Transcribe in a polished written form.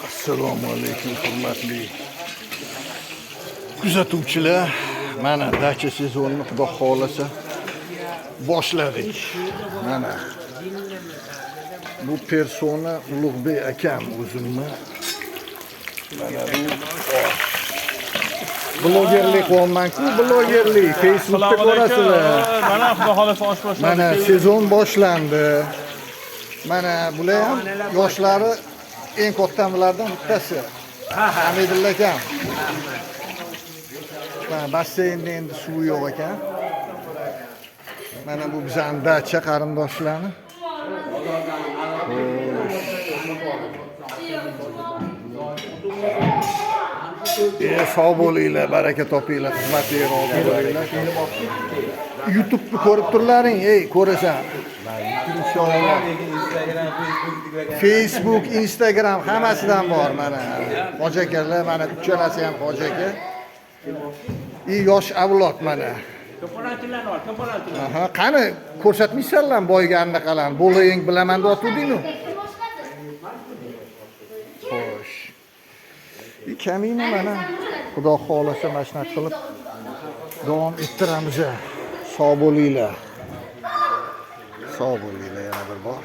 Assalomu alaykum hurmatli kuzatuvchilar. Mana dacha sezonini xudo xolasa boshladik. Mana bu persona Ulug'bek akam o'zimni. Mana bu blogerlik qilyapman-ku, blogerlik Facebookda ko'rasizlar. Mana xudo xolasa osh boshladi. Mana sezon boshlandi. Mana bular ham yoshlari eng kattamilardan bittasi. Hamidilla akam. Mana basseynda endi suv yo'q ekan. Mana bu bizning dacha qarindoshlarni. Sog' bo'linglar, baraka topinglar, xizmatingizni olinglar. YouTube'ni ko'rib turlaring, ko'rasan. Inshaalloh. Facebook, Instagram hammasidan bor mana. Hoji akalar, mana uchalasi ham hoji aka. Yosh avlod mana. Aha, qani ko'rsatmaysanlar boyganni qalan. Bo'ling bilaman deyotding-ku. Xo'sh. Kamina mana xudo xolasa mashnat qilib davom ettiramiz. Sog' bo'linglar. Sog' bo'linglar yana bir bor.